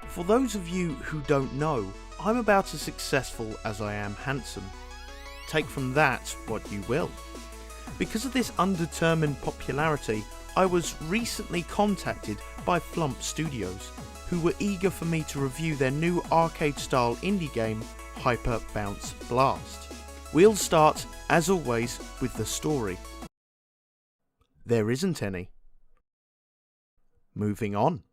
For those of you who don't know, I'm about as successful as I am handsome. Take from that what you will. Because of this undetermined popularity, I was recently contacted by Flump Studios, who were eager for me to review their new arcade-style indie game, Hyper Bounce Blast. We'll start, as always, with the story. There isn't any. Moving on.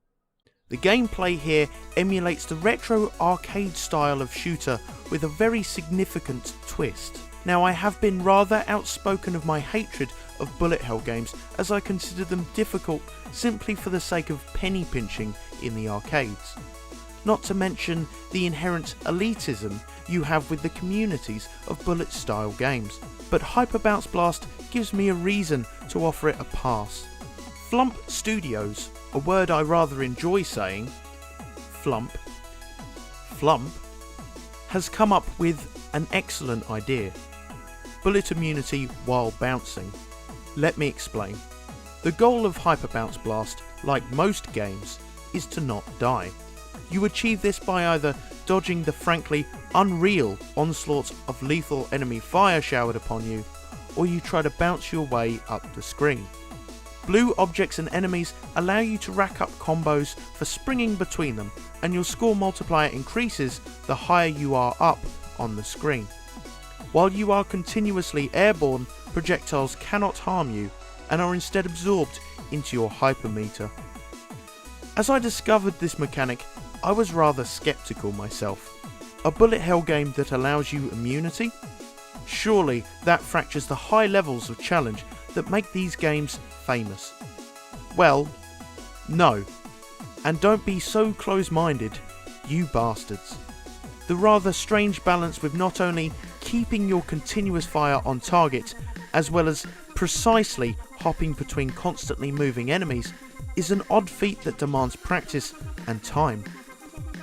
The gameplay here emulates the retro arcade style of shooter with a very significant twist. Now, I have been rather outspoken of my hatred of bullet hell games, as I consider them difficult simply for the sake of penny pinching in the arcades. Not to mention the inherent elitism you have with the communities of bullet style games, but Hyper Bounce Blast gives me a reason to offer it a pass. Flump Studios, a word I rather enjoy saying, Flump, has come up with an excellent idea. Bullet immunity while bouncing. Let me explain. The goal of Hyper Bounce Blast, like most games, is to not die. You achieve this by either dodging the frankly unreal onslaughts of lethal enemy fire showered upon you, or you try to bounce your way up the screen. Blue objects and enemies allow you to rack up combos for springing between them, and your score multiplier increases the higher you are up on the screen. While you are continuously airborne, projectiles cannot harm you and are instead absorbed into your hypermeter. As I discovered this mechanic, I was rather skeptical myself. A bullet hell game that allows you immunity? Surely that fractures the high levels of challenge that make these games famous. Well, no. And don't be so close-minded, you bastards. The rather strange balance with not only keeping your continuous fire on target, as well as precisely hopping between constantly moving enemies, is an odd feat that demands practice and time.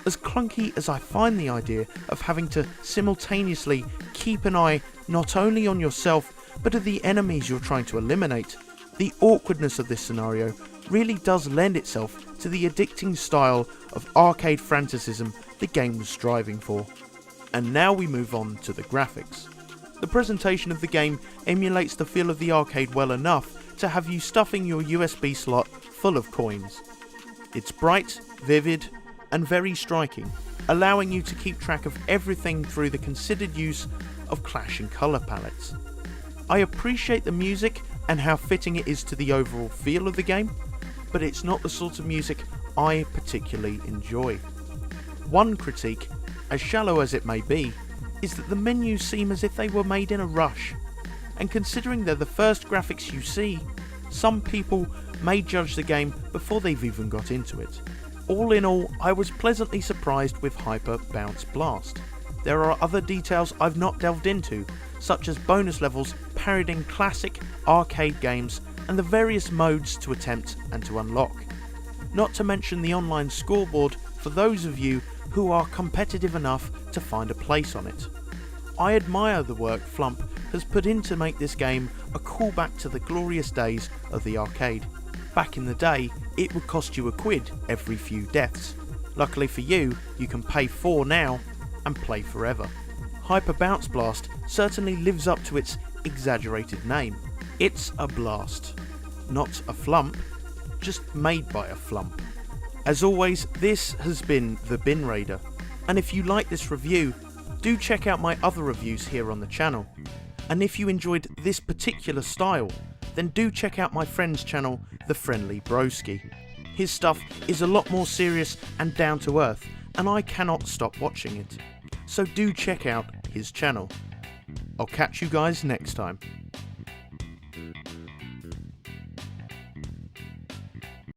As clunky as I find the idea of having to simultaneously keep an eye not only on yourself, but of the enemies you're trying to eliminate, the awkwardness of this scenario really does lend itself to the addicting style of arcade fantasism the game was striving for. And now we move on to the graphics. The presentation of the game emulates the feel of the arcade well enough to have you stuffing your USB slot full of coins. It's bright, vivid, and very striking, allowing you to keep track of everything through the considered use of clashing colour palettes. I appreciate the music and how fitting it is to the overall feel of the game, but it's not the sort of music I particularly enjoy. One critique, as shallow as it may be, is that the menus seem as if they were made in a rush, and considering they're the first graphics you see, some people may judge the game before they've even got into it. All in all, I was pleasantly surprised with Hyper Bounce Blast. There are other details I've not delved into, such as bonus levels parodying classic arcade games and the various modes to attempt and to unlock. Not to mention the online scoreboard for those of you who are competitive enough to find a place on it. I admire the work Flump has put in to make this game a callback to the glorious days of the arcade. Back in the day, it would cost you £1 every few deaths. Luckily for you, you can pay £4 now and play forever. Hyper Bounce Blast certainly lives up to its exaggerated name. It's a blast, not a flump, just made by a flump. As always, this has been The Bin Raider, and if you like this review, do check out my other reviews here on the channel. And if you enjoyed this particular style, then do check out my friend's channel, The Friendly Broski. His stuff is a lot more serious and down to earth, and I cannot stop watching it. So do check out his channel. I'll catch you guys next time.